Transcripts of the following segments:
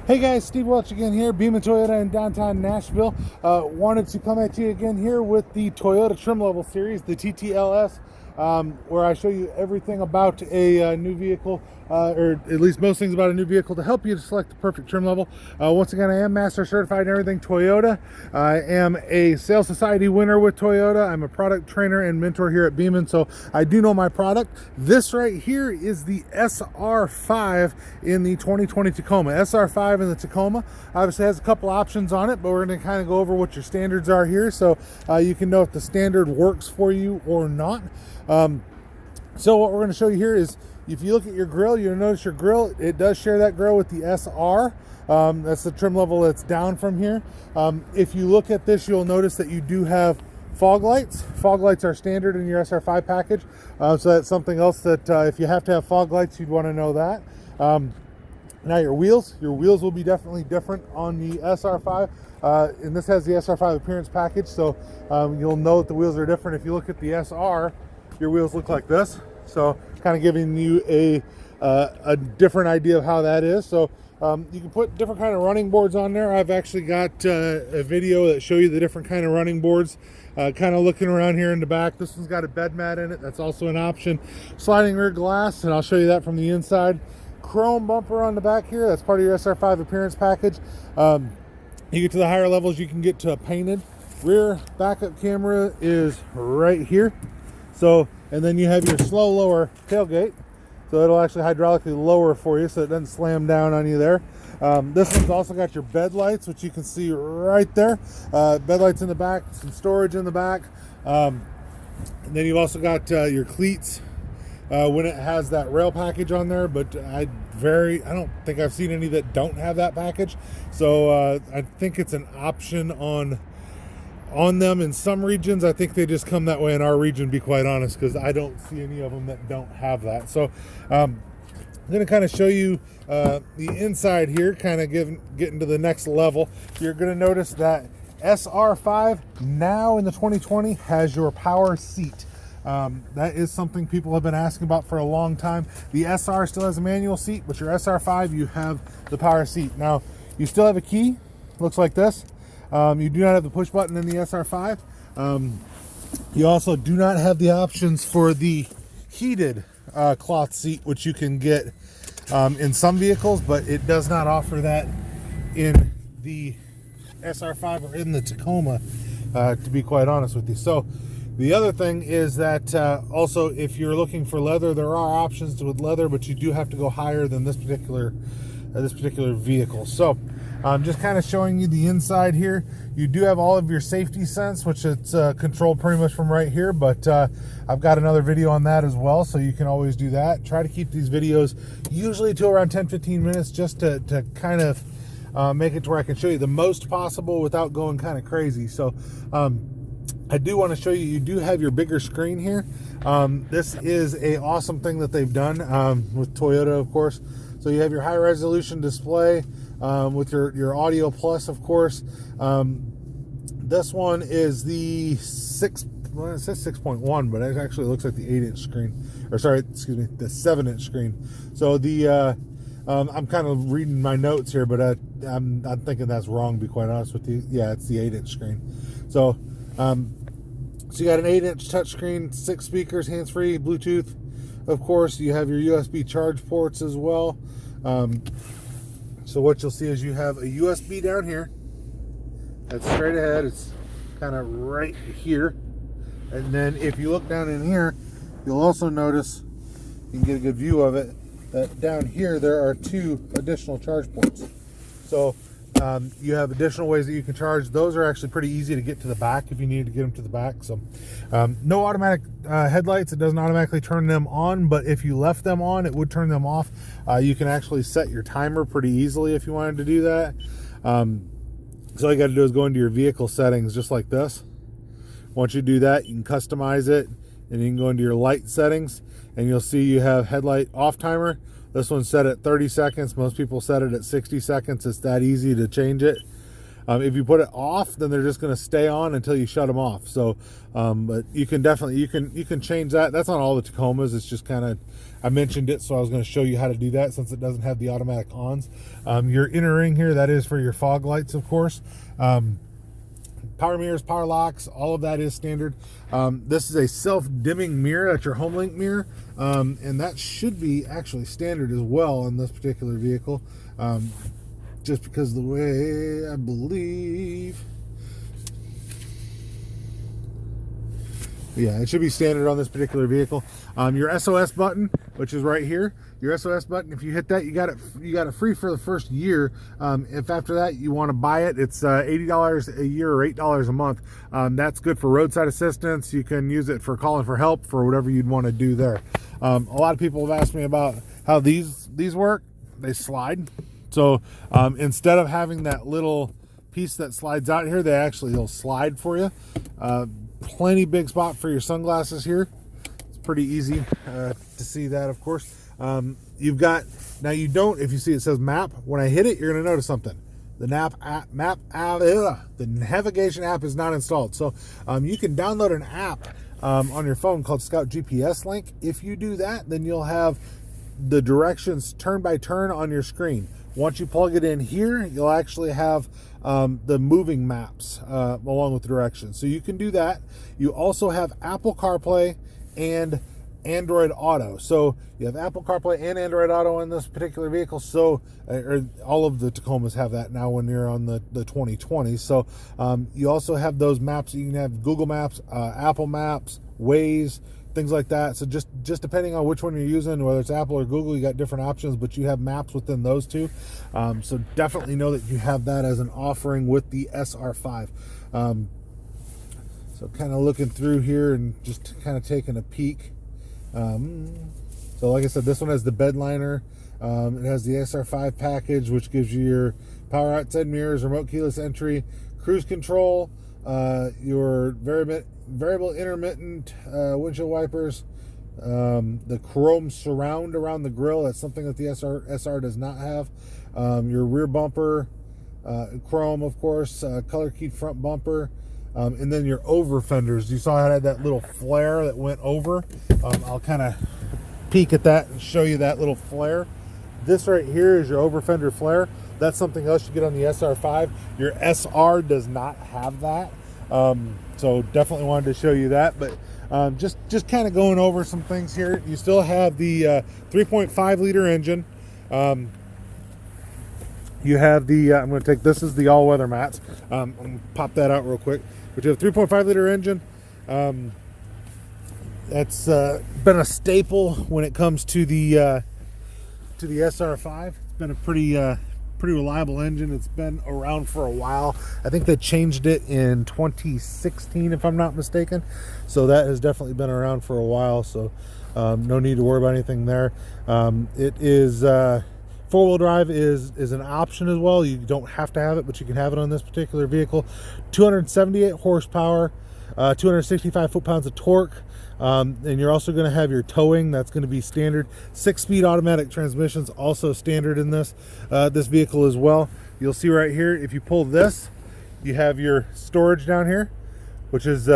Hey guys, Steve Welch again here, Beaman Toyota in downtown Nashville. Wanted to come at you again here with the Toyota trim level series, the TTLS, where I show you everything about a new vehicle, or at least most things about a new vehicle to help you to select the perfect trim level. Once again, I am master certified in everything Toyota. I am a Sales Society winner with Toyota. I'm a product trainer and mentor here at Beaman, so I do know my product. This right here is the SR5 in the 2020 Tacoma. SR5 in the Tacoma obviously has a couple options on it, but we're going to kind of go over what your standards are here, so you can know if the standard works for you or not. So what we're going to show you here is, if you look at your grill, you'll notice your grill, it does share that grill with the SR. That's the trim level that's down from here. If you look at this, you'll notice that you do have fog lights. Fog lights are standard in your SR5 package, so that's something else that if you have to have fog lights, you'd want to know that. Now your wheels will be definitely different on the SR5, and this has the SR5 appearance package, so you'll know that the wheels are different. If you look at the SR, your wheels look like this, so kind of giving you a different idea of how that is. So you can put different kind of running boards on there. I've actually got a video that show you the different kind of running boards. Kind of looking around here in the back, this one's got a bed mat in it. That's also an option. Sliding rear glass, and I'll show you that from the inside. Chrome bumper on the back here, that's part of your SR5 appearance package. You get to the higher levels, you can get to a painted. Rear backup camera is right here. So, and then you have your slow lower tailgate, so it'll actually hydraulically lower for you so it doesn't slam down on you there. This one's also got your bed lights, which you can see right there. Bed lights in the back, some storage in the back. And then you've also got your cleats when it has that rail package on there, but I don't think I've seen any that don't have that package. So I think it's an option on them in some regions. I think they just come that way in our region, to be quite honest, because I don't see any of them that don't have that. So I'm going to kind of show you the inside here, kind of getting to the next level. You're going to notice that SR5 now in the 2020 has your power seat. That is something people have been asking about for a long time. The SR still has a manual seat, but your SR5, you have the power seat. Now, you still have a key, looks like this. You do not have the push button in the SR5. You also do not have the options for the heated cloth seat, which you can get in some vehicles, but it does not offer that in the SR5 or in the Tacoma, to be quite honest with you. So the other thing is that also, if you're looking for leather, there are options with leather, but you do have to go higher than this particular vehicle. So I'm just kind of showing you the inside here. You do have all of your safety sense, which it's controlled pretty much from right here, but I've got another video on that as well, so you can always do that. Try to keep these videos usually to around 10-15 minutes, just to kind of make it to where I can show you the most possible without going kind of crazy. So I do want to show you, you do have your bigger screen here. This is a awesome thing that they've done with Toyota, of course. So you have your high resolution display with your audio plus, of course. This one is the it says 6.1, but it actually looks like the 8-inch screen, or sorry, excuse me, the 7-inch screen. So the I'm kind of reading my notes here, but I'm thinking that's wrong, to be quite honest with you. Yeah, it's the 8-inch screen. So so you got an 8-inch touchscreen, 6 speakers, hands-free, Bluetooth. Of course, you have your USB charge ports as well. So what you'll see is you have a USB down here. That's straight ahead. It's kind of right here. And then if you look down in here, you'll also notice, you can get a good view of it, that down here there are 2 additional charge ports. So you have additional ways that you can charge. Those are actually pretty easy to get to the back if you need to get them to the back. So no automatic headlights. It doesn't automatically turn them on, but if you left them on, it would turn them off. You can actually set your timer pretty easily if you wanted to do that. So all you got to do is go into your vehicle settings just like this. Once you do that, you can customize it, and you can go into your light settings, and you'll see you have headlight off timer. This one's set at 30 seconds. Most people set it at 60 seconds. It's that easy to change it. If you put it off, then they're just going to stay on until you shut them off. So, but you can definitely, you can change that. That's on all the Tacomas. It's just kind of, I mentioned it, so I was going to show you how to do that since it doesn't have the automatic ons. Your inner ring here, that is for your fog lights, of course. Power mirrors, power locks, all of that is standard. This is a self-dimming mirror. That's your HomeLink mirror, and that should be actually standard as well in this particular vehicle, just because of the way I believe. Yeah, it should be standard on this particular vehicle. Your SOS button, which is right here, your SOS button, if you hit that, you got it free for the first year. If after that you want to buy it, it's $80 a year or $8 a month. That's good for roadside assistance. You can use it for calling for help, for whatever you'd want to do there. A lot of people have asked me about how these work. They slide. So instead of having that little piece that slides out here, they'll slide for you. Plenty big spot for your sunglasses here. It's pretty easy to see that, of course. You've got, now you don't, if you see it says map, when I hit it, you're going to notice something. The the navigation app is not installed. So you can download an app on your phone called Scout GPS Link. If you do that, then you'll have the directions turn by turn on your screen. Once you plug it in here, you'll actually have the moving maps along with the directions. So you can do that. You also have Apple CarPlay and Android Auto. So you have Apple CarPlay and Android Auto in this particular vehicle. So all of the Tacomas have that now when you're on the 2020. So you also have those maps. You can have Google Maps, Apple Maps, Waze, things like that. So just depending on which one you're using, whether it's Apple or Google, you got different options, but you have maps within those two. So definitely know that you have that as an offering with the SR5. So kind of looking through here and just kind of taking a peek. So like I said, this one has the bed liner. It has the SR5 package, which gives you your power outside mirrors, remote keyless entry, cruise control, your variable intermittent windshield wipers, the chrome surround around the grille. That's something that the SR does not have. Your rear bumper, chrome, of course, color keyed front bumper, and then your over fenders. You saw it had that little flare that went over. I'll kind of peek at that and show you that little flare. This right here is your over fender flare. That's something else you get on the SR5. Your SR does not have that. So definitely wanted to show you that, but just kind of going over some things here. You still have the 3.5 liter engine. You have the I'm going to take, this is the all-weather mats. I'm going to pop that out real quick. But you have a 3.5 liter engine. That's been a staple when it comes to the SR5. It's been a pretty reliable engine. It's been around for a while. I think they changed it in 2016, if I'm not mistaken. So that has definitely been around for a while. So no need to worry about anything there. It is four-wheel drive is an option as well. You don't have to have it, but you can have it on this particular vehicle. 278 horsepower, 265 foot-pounds of torque. And you're also going to have your towing. That's going to be standard. 6-speed automatic transmissions, also standard in this vehicle as well. You'll see right here, if you pull this, you have your storage down here, which is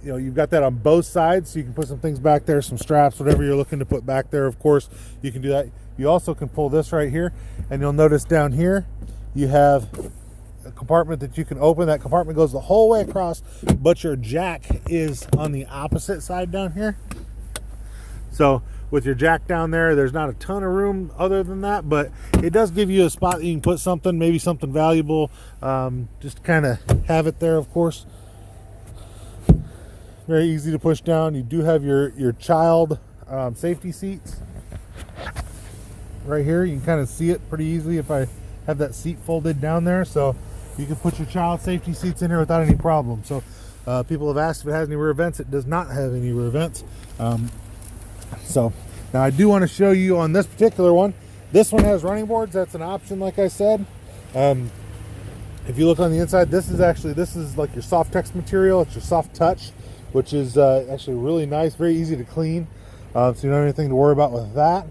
you've got that on both sides, so you can put some things back there, some straps, whatever you're looking to put back there. Of course, you can do that. You also can pull this right here, and you'll notice down here you have a compartment that you can open. That compartment goes the whole way across, but your jack is on the opposite side down here. So with your jack down there, there's not a ton of room other than that, but it does give you a spot that you can put something, maybe something valuable, just kind of have it there, of course. Very easy to push down. You do have your child safety seats right here. You can kind of see it pretty easily if I have that seat folded down there. So you can put your child safety seats in here without any problem. So people have asked if it has any rear vents. It does not have any rear vents. So now I do want to show you on this particular one. This one has running boards. That's an option, like I said. If you look on the inside, this is like your soft text material. It's your soft touch, which is actually really nice, very easy to clean. So you don't have anything to worry about with that.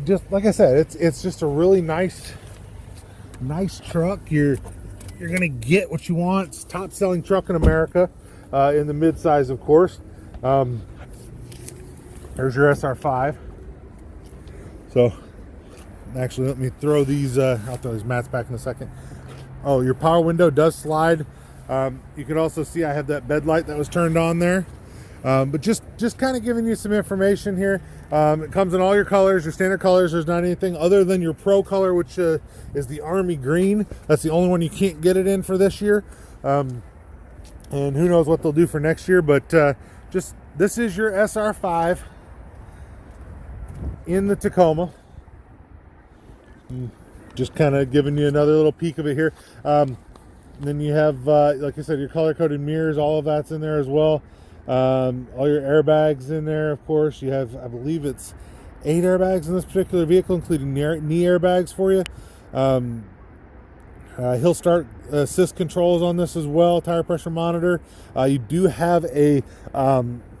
Just like I said, it's just a really nice nice truck. You're gonna get what you want. It's top selling truck in America, in the mid-size, of course. There's your SR5. So actually, let me throw these, I'll throw these mats back in a second. Oh, your power window does slide. You can also see I have that bed light that was turned on there. But just kind of giving you some information here. It comes in all your colors, your standard colors. There's not anything other than your pro color, which is the army green. That's the only one you can't get it in for this year. And who knows what they'll do for next year. But this is your SR5 in the Tacoma. Just kind of giving you another little peek of it here. Then you have, like I said, your color-coded mirrors. All of that's in there as well. All your airbags in there, of course. You have, I believe it's 8 airbags in this particular vehicle, including knee airbags for you. Hill start assist controls on this as well. Tire pressure monitor. You do have a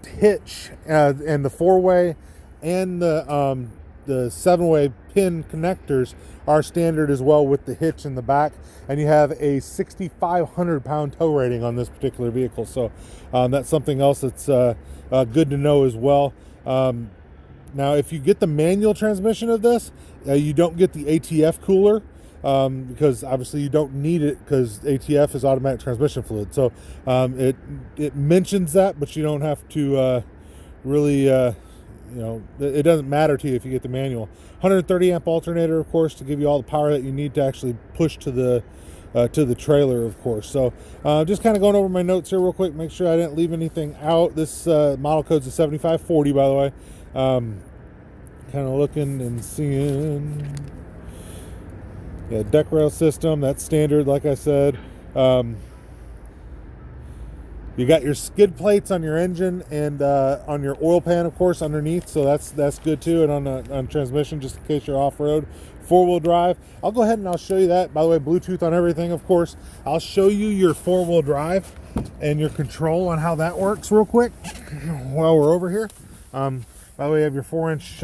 hitch, and the 4-way and the 7-way pin connectors are standard as well with the hitch in the back, and you have a 6,500 pound tow rating on this particular vehicle. So that's something else that's good to know as well. Now, if you get the manual transmission of this, you don't get the ATF cooler, because obviously you don't need it, because ATF is automatic transmission fluid. So it mentions that, but you don't have to really, it doesn't matter to you if you get the manual. 130 amp alternator, of course, to give you all the power that you need to actually push to the trailer, of course. So just kind of going over my notes here real quick, make sure I didn't leave anything out. This model code's a 7540, by the way. Kind of looking and seeing. Yeah, deck rail system, that's standard, like I said. You got your skid plates on your engine and on your oil pan, of course, underneath, so that's good too. And on transmission, just in case you're off-road. 4-wheel drive. I'll go ahead and I'll show you that. By the way, Bluetooth on everything, of course. I'll show you your 4-wheel drive and your control on how that works real quick while we're over here. By the way, you have your 4-inch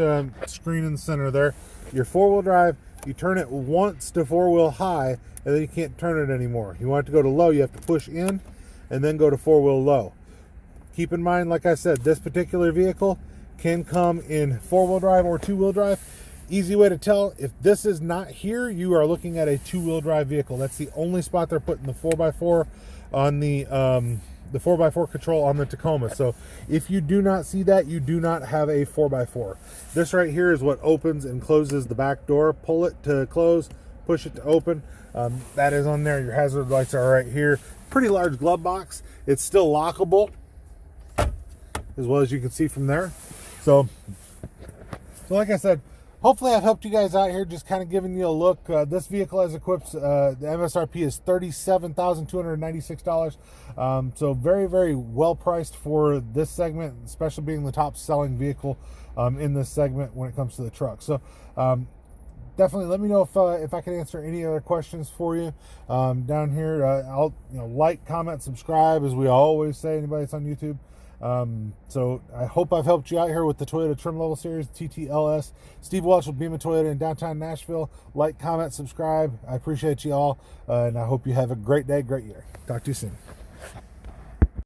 screen in the center there. Your 4-wheel drive, you turn it once to 4-wheel high, and then you can't turn it anymore. You want it to go to low, you have to push in and then go to 4-wheel low. Keep in mind, like I said, this particular vehicle can come in 4-wheel drive or 2-wheel drive. Easy way to tell, if this is not here, you are looking at a 2-wheel drive vehicle. That's the only spot they're putting the 4x4 on the 4x4 control on the Tacoma. So if you do not see that, you do not have a 4x4. This right here is what opens and closes the back door. Pull it to close, push it to open. That is on there. Your hazard lights are right here. Pretty large glove box. It's still lockable, as well as you can see from there. So like I said, hopefully I've helped you guys out here, just kind of giving you a look. This vehicle has equipped, the MSRP is $37,296. So very, very well priced for this segment, especially being the top selling vehicle in this segment when it comes to the truck. So definitely let me know if I can answer any other questions for you down here. I'll like, comment, subscribe, as we always say, anybody that's on YouTube. So I hope I've helped you out here with the Toyota Trim Level Series, TTLS. Steve Welch with Beaman Toyota in downtown Nashville. Like, comment, subscribe. I appreciate you all, and I hope you have a great day, great year. Talk to you soon.